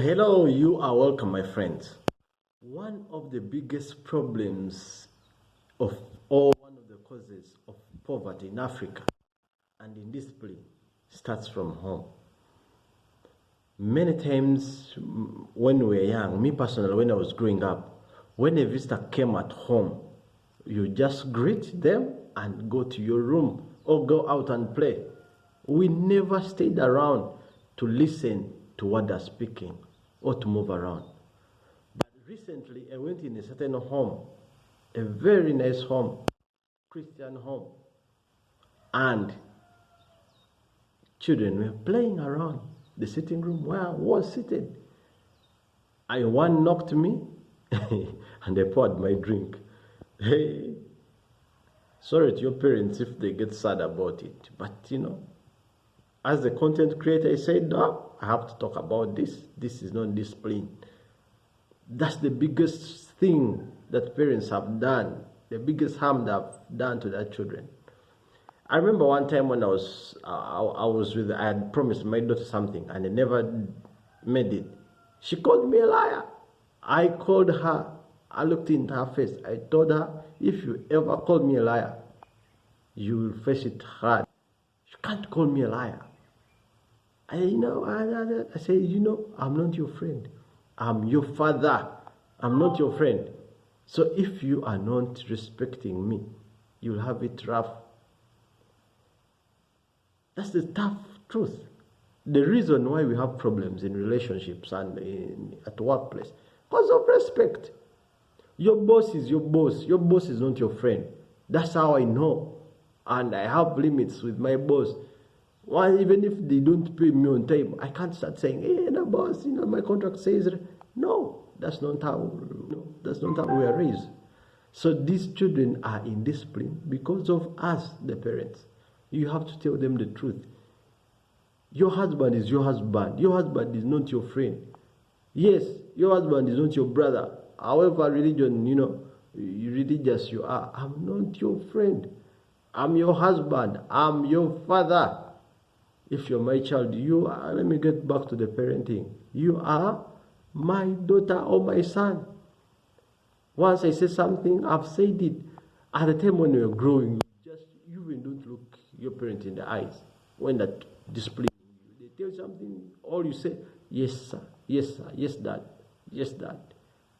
Hello, you are welcome, my friends. One of the biggest problems one of the causes of poverty in Africa and indiscipline starts from home. Many times when we were young, me personally, when I was growing up, when a visitor came at home, you just greet them and go to your room or go out and play. We never stayed around to listen to what they're speaking or to move around. But recently, I went in a certain home, a very nice home, Christian home, and children were playing around the sitting room where I was seated. One knocked me and I poured my drink. Hey, sorry to your parents if they get sad about it, but as the content creator, I said, no, I have to talk about this. This is not discipline. That's the biggest thing that parents have done, the biggest harm they have done to their children. I remember one time when I had promised my daughter something and I never made it. She called me a liar. I called her. I looked into her face. I told her, if you ever call me a liar, you will face it hard. You can't call me a liar. I said, I'm not your friend. I'm your father. I'm not your friend. So if you are not respecting me, you'll have it rough. That's the tough truth. The reason why we have problems in relationships and at the workplace, because of respect. Your boss is your boss. Your boss is not your friend. That's how I know. And I have limits with my boss. Why, even if they don't pay me on time, I can't start saying, hey, no, boss, my contract says, no, that's not how we are raised. So these children are indisciplined because of us, the parents. You have to tell them the truth. Your husband is your husband. Your husband is not your friend. Yes, your husband is not your brother. However religious you are, I'm not your friend. I'm your husband. I'm your father. If you're my child, let me get back to the parenting. You are my daughter or my son. Once I say something, I've said it. At the time when you're growing, you even don't look your parent in the eyes. When that discipline you, they tell you something, all you say, yes, sir, yes, sir, yes, dad, yes, dad.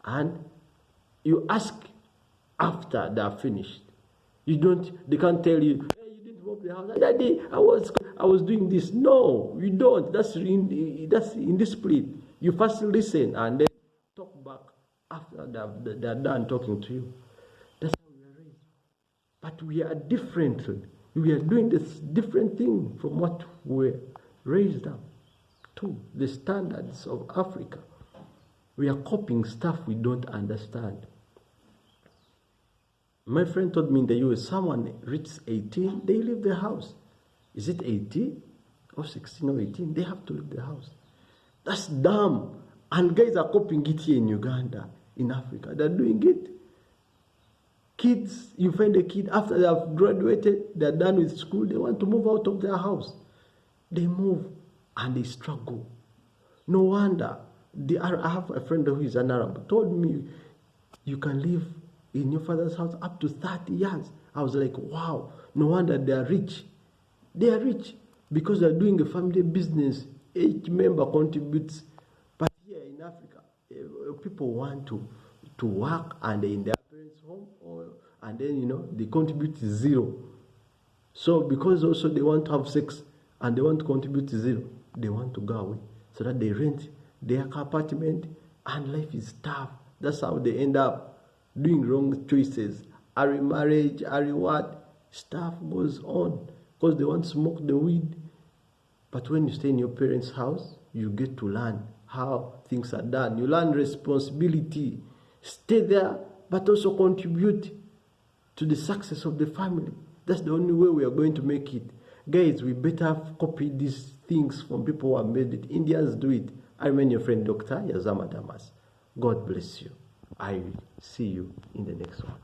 And you ask after they're finished. They can't tell you, hey, you didn't mop the house. Daddy, I was doing this. No, you don't. That's indiscipline. You first listen and then talk back after they're done talking to you. That's how we are raised. But we are different. We are doing this different thing from what we were raised up to, the standards of Africa. We are copying stuff we don't understand. My friend told me in the US, someone reaches 18, they leave the house. Is it 18 or 16 or 18? They have to leave the house. That's dumb. And guys are copying it here in Uganda, in Africa. They're doing it. Kids, you find a kid after they have graduated, they're done with school, they want to move out of their house. They move and they struggle. No wonder. I have a friend who is an Arab, told me, you can live in your father's house up to 30 years. I was like, wow, no wonder they are rich. They are rich because they're doing a family business. Each member contributes. But here in Africa, people want to work and they're in their parents' home, and then, they contribute zero. So because also they want to have sex and they want to contribute zero, they want to go away so that they rent their apartment and life is tough. That's how they end up doing wrong choices. Marriage, what? Stuff goes on because they want to smoke the weed. But when you stay in your parents' house, you get to learn how things are done. You learn responsibility. Stay there, but also contribute to the success of the family. That's the only way we are going to make it. Guys, we better copy these things from people who have made it. Indians do it. I remain your friend, Dr. Yazama Damas. God bless you. I will see you in the next one.